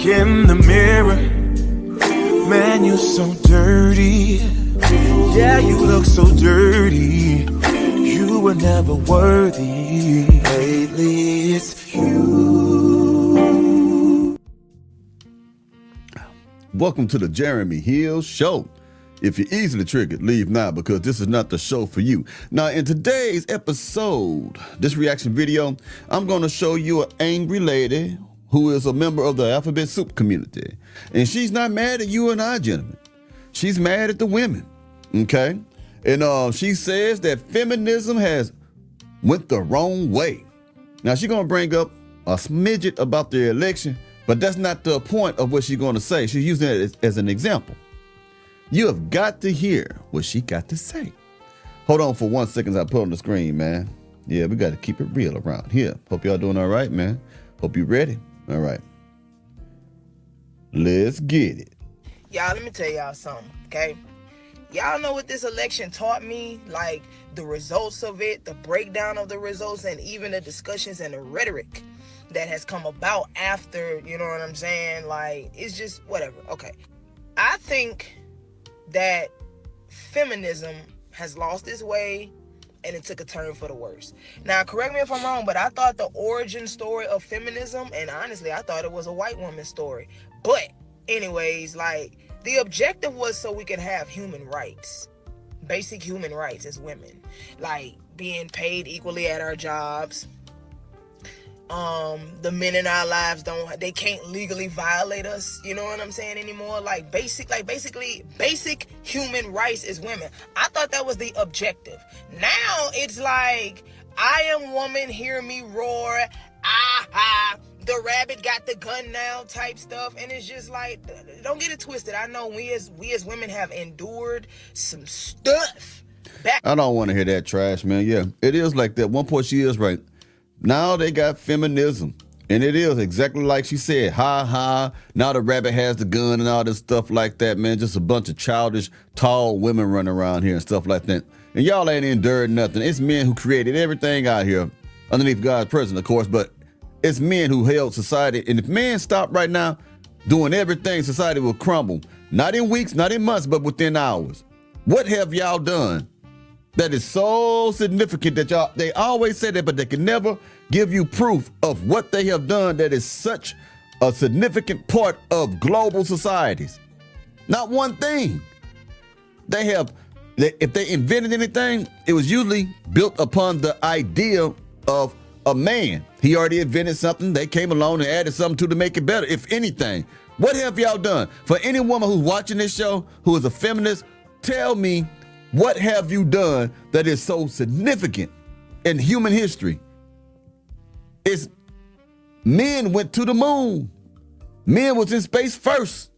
in the mirror, man, you're so dirty. Yeah, you look so dirty. You were never worthy. Lately it's you. Welcome to the Jeremy Hill Show. If you're easily triggered, leave now because this is not the show for you. Now, in today's episode, this reaction video, I'm going to show you an angry lady who is a member of the alphabet soup community. And she's not mad at you and I, gentlemen. She's mad at the women, okay? And she says that feminism has went the wrong way. Now, she's going to bring up a smidget about the election, but that's not the point of what she's going to say. She's using it as an example. You have got to hear what she got to say. Hold on for 1 second as I put on the screen, man. Yeah, we got to keep it real around here. Hope y'all doing all right, man. Hope you ready. All right. Let's get it. Y'all, let me tell y'all something, okay? Y'all know what this election taught me? Like, the results of it, the breakdown of the results, and even the discussions and the rhetoric that has come about after, you know what I'm saying? Like, it's just whatever. Okay. I think that feminism has lost its way and it took a turn for the worse. Now, correct me if I'm wrong, but I thought the origin story of feminism, and honestly, I thought it was a white woman's story. But anyways, like, the objective was so we could have human rights, basic human rights as women, like being paid equally at our jobs. The men in our lives they can't legally violate us, you know what I'm saying, anymore. Basically basic human rights as women. I thought that was the objective. Now it's like, I am woman, hear me roar, the rabbit got the gun now type stuff. And it's just like, don't get it twisted. I know we as women have endured some stuff. I don't want to hear that trash, man. Yeah, it is like that. One point, she is right. Now they got feminism, and it is exactly like she said, now the rabbit has the gun and all this stuff like that, man. Just a bunch of childish, tall women running around here and stuff like that. And y'all ain't endured nothing. It's men who created everything out here, underneath God's presence, of course, but it's men who held society. And if men stop right now doing everything, society will crumble. Not in weeks, not in months, but within hours. What have y'all done that is so significant that they always say that, but they can never give you proof of what they have done that is such a significant part of global societies? Not one thing. If they invented anything, it was usually built upon the idea of a man. He already invented something. They came along and added something to make it better, if anything. What have y'all done? For any woman who's watching this show, who is a feminist, tell me, what have you done that is so significant in human history? It's men went to the moon. Men was in space first.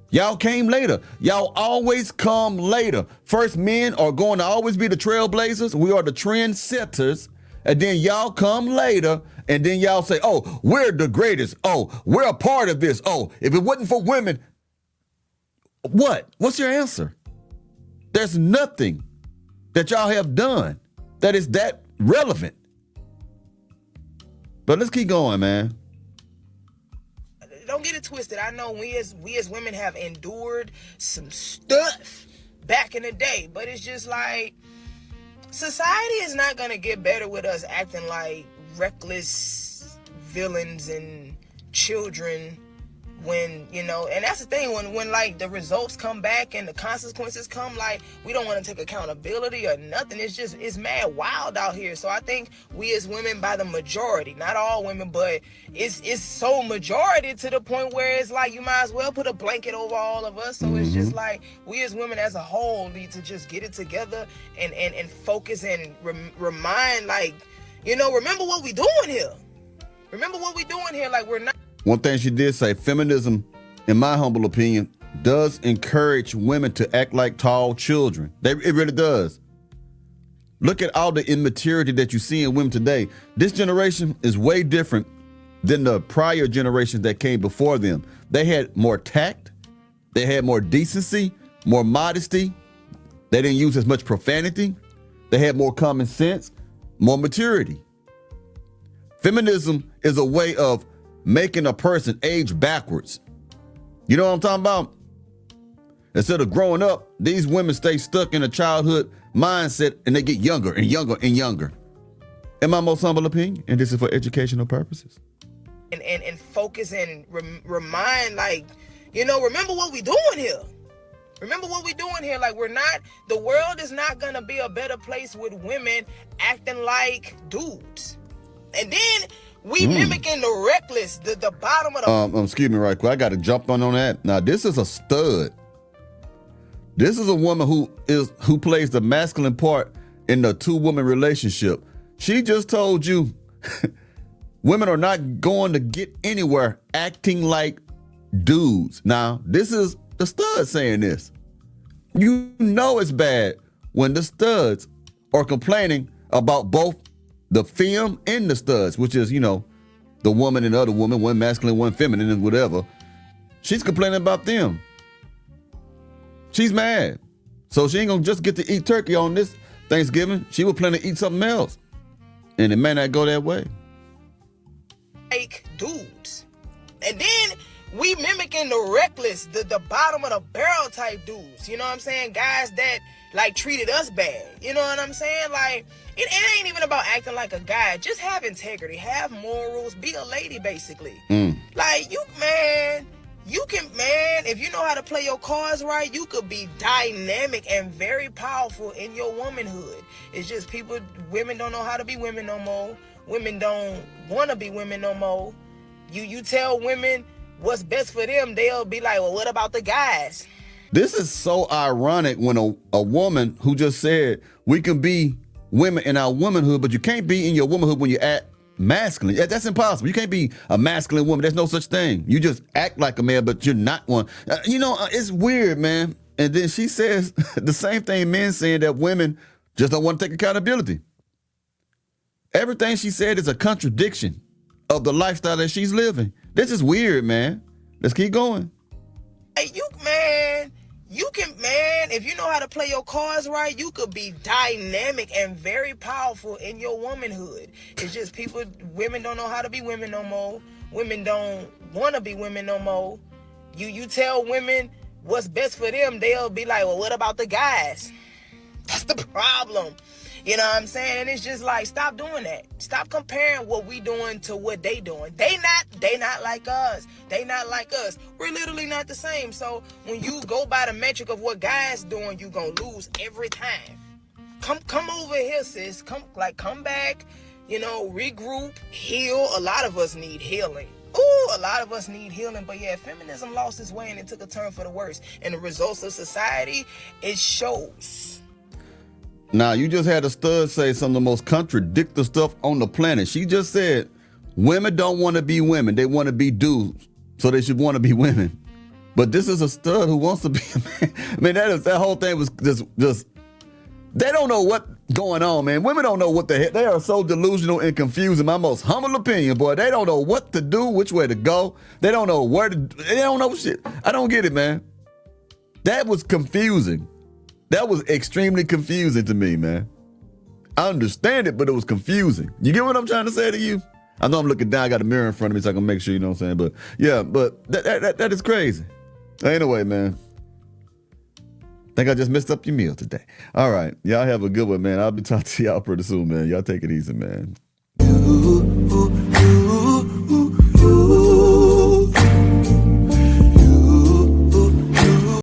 Y'all came later. Y'all always come later. First, men are going to always be the trailblazers. We are the trendsetters. And then y'all come later, and then y'all say, oh, we're the greatest. Oh, we're a part of this. Oh, if it wasn't for women, what? What's your answer? There's nothing that y'all have done that is that relevant. But let's keep going, man. Don't get it twisted. I know we as women have endured some stuff back in the day, but it's just like, society is not going to get better with us acting like reckless villains and children when, you know, and that's the thing, when like the results come back and the consequences come, like, we don't want to take accountability or nothing. It's mad wild out here. So I think we as women, by the majority, not all women, but it's so majority to the point where it's like, you might as well put a blanket over all of us. So it's just like, we as women as a whole need to just get it together and focus and remind, like, you know, remember what we doing here. Remember what we doing here. Like, we're not. One thing she did say, feminism, in my humble opinion, does encourage women to act like tall children. It really does. Look at all the immaturity that you see in women today. This generation is way different than the prior generations that came before them. They had more tact. They had more decency, more modesty. They didn't use as much profanity. They had more common sense, more maturity. Feminism is a way of making a person age backwards. You know what I'm talking about? Instead of growing up, these women stay stuck in a childhood mindset and they get younger and younger and younger. In my most humble opinion, and this is for educational purposes. And focus and remind, like, you know, remember what we doing here. Remember what we doing here. Like, the world is not going to be a better place with women acting like dudes. And then we mimicking the reckless, the bottom of the... Excuse me right quick. I got to jump on that. Now, this is a stud. This is a woman who plays the masculine part in the two-woman relationship. She just told you women are not going to get anywhere acting like dudes. Now, this is the stud saying this. You know it's bad when the studs are complaining about both the femme and the studs, which is, you know, the woman and the other woman, one masculine, one feminine, and whatever. She's complaining about them. She's mad. So she ain't gonna just get to eat turkey on this Thanksgiving. She will plan to eat something else. And it may not go that way. Like dudes. And then we mimicking the reckless, the bottom of the barrel type dudes. You know what I'm saying? Guys that like treated us bad. You know what I'm saying? Like, it ain't even about acting like a guy. Just have integrity, have morals, be a lady basically. Like, you can, if you know how to play your cards right, you could be dynamic and very powerful in your womanhood. It's just women don't know how to be women no more. Women don't want to be women no more. You tell women what's best for them, they'll be like, well, what about the guys? This is so ironic when a woman who just said we can be women in our womanhood, but you can't be in your womanhood when you act masculine. That's impossible. You can't be a masculine woman. There's no such thing. You just act like a man, but you're not one. It's weird, man. And then she says the same thing men saying, that women just don't want to take accountability. Everything she said is a contradiction of the lifestyle that she's living. This is weird, man. Let's keep going. Hey, if you know how to play your cards right, you could be dynamic and very powerful in your womanhood. It's just women don't know how to be women no more. Women don't want to be women no more. You tell women what's best for them, they'll be like, well, what about the guys? That's the problem. You know what I'm saying? And it's just like, stop doing that. Stop comparing what we doing to what they doing. They not like us. They not like us. We're literally not the same. So when you go by the metric of what guys doing, you gonna lose every time. Come over here, sis. Come back, regroup, heal. A lot of us need healing. A lot of us need healing. But yeah, feminism lost its way and it took a turn for the worse. And the results of society, it shows. Now, you just had a stud say some of the most contradictory stuff on the planet. She just said women don't want to be women. They want to be dudes. So they should want to be women. But this is a stud who wants to be a man. I mean, that whole thing was just they don't know what's going on, man. Women don't know what the heck. They are so delusional and confused. In my most humble opinion, boy, they don't know what to do, which way to go. They don't know they don't know shit. I don't get it, man. That was confusing. That was extremely confusing to me, man. I understand it, but it was confusing. You get what I'm trying to say to you? I know I'm looking down. I got a mirror in front of me so I can make sure, you know what I'm saying? But yeah, but that is crazy. Anyway, man. Think I just messed up your meal today. All right. Y'all have a good one, man. I'll be talking to y'all pretty soon, man. Y'all take it easy, man.